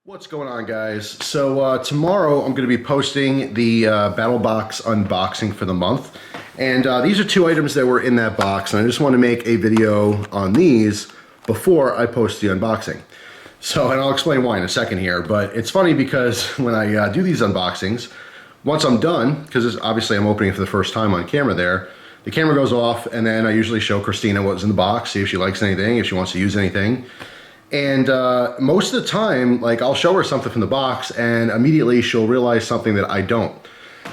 What's going on, guys? So tomorrow I'm going to be posting the BattleBox unboxing for the month, and these are two items that were in that box, and I just want to make a video on these before I post the unboxing. So, and I'll explain why in a second here, but it's funny because when I do these unboxings, once I'm done, because obviously I'm opening it for the first time on camera there, the camera goes off, and then I usually show Christina what's in the box, see if she likes anything, if she wants to use anything. And most of the time, like, I'll show her something from the box and immediately she'll realize something that I don't.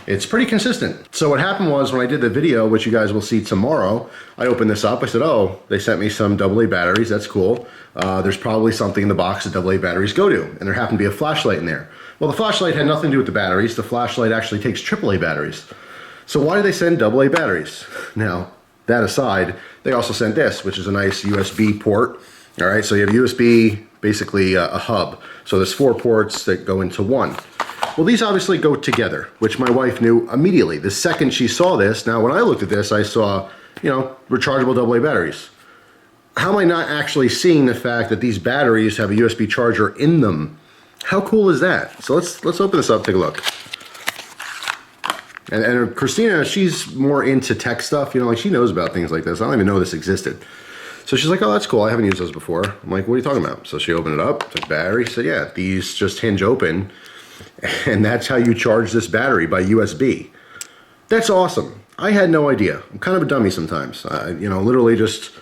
It's pretty consistent. So what happened was when I did the video, which you guys will see tomorrow, I opened this up. I said, oh, they sent me some AA batteries. That's cool. There's probably something in the box that AA batteries go to. And there happened to be a flashlight in there. Well, the flashlight had nothing to do with the batteries. The flashlight actually takes AAA batteries. So why do they send AA batteries? Now, that aside, they also sent this, which is a nice USB port. All right, so you have USB, basically a hub. So there's 4 ports that go into one. Well, these obviously go together, which my wife knew immediately. The second she saw this, now when I looked at this, I saw, rechargeable AA batteries. How am I not actually seeing the fact that these batteries have a USB charger in them? How cool is that? So let's open this up, take a look. And Christina, she's more into tech stuff, like she knows about things like this. I don't even know this existed. So she's like, oh, that's cool. I haven't used those before. I'm like, what are you talking about? So she opened it up, took battery, said, yeah, these just hinge open. And that's how you charge this battery, by USB. That's awesome. I had no idea. I'm kind of a dummy sometimes. Literally just,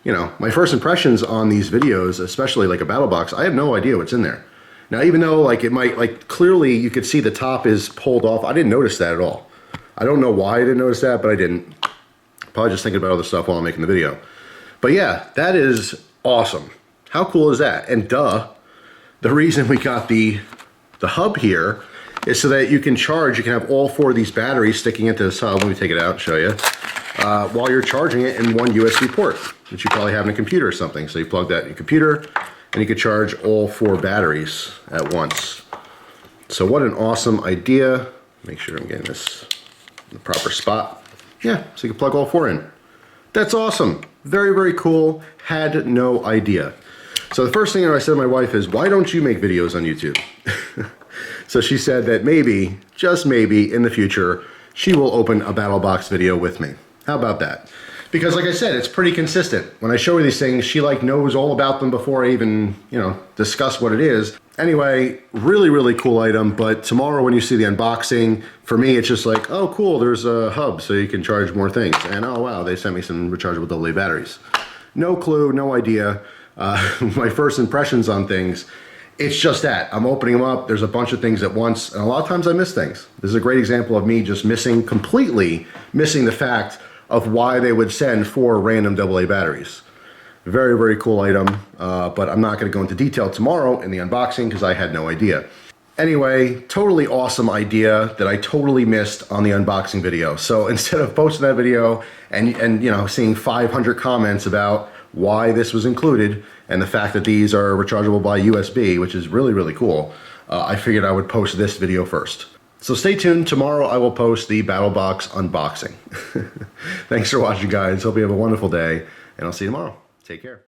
my first impressions on these videos, especially like a BattleBox, I have no idea what's in there. Now, even though it might, clearly you could see the top is pulled off. I didn't notice that at all. I don't know why I didn't notice that, but I didn't. Probably just thinking about other stuff while I'm making the video. But yeah, that is awesome. How cool is that? And the reason we got the hub here is so that you can charge, you can have all 4 of these batteries sticking into this hub. Let me take it out and show you. While you're charging it in one USB port, which you probably have in a computer or something. So you plug that in your computer and you can charge all 4 batteries at once. So what an awesome idea. Make sure I'm getting this in the proper spot. Yeah, so you can plug all 4 in. That's awesome. Very, very cool. Had no idea. So the first thing that I said to my wife is, why don't you make videos on YouTube? So she said that maybe, just maybe, in the future, she will open a BattleBox video with me. How about that? Because like I said, it's pretty consistent. When I show her these things, she knows all about them before I even, discuss what it is. Anyway, really, really cool item, but tomorrow when you see the unboxing, for me it's just like, oh cool, there's a hub so you can charge more things. And oh wow, they sent me some rechargeable AA batteries. No clue, no idea. My first impressions on things, it's just that. I'm opening them up, there's a bunch of things at once, and a lot of times I miss things. This is a great example of me just completely missing the fact of why they would send 4 random AA batteries. Very, very cool item, but I'm not going to go into detail tomorrow in the unboxing because I had no idea. Anyway, totally awesome idea that I totally missed on the unboxing video. So instead of posting that video and seeing 500 comments about why this was included and the fact that these are rechargeable by USB, which is really, really cool, I figured I would post this video first. So stay tuned. Tomorrow I will post the BattleBox unboxing. Thanks for watching, guys. Hope you have a wonderful day, and I'll see you tomorrow. Take care.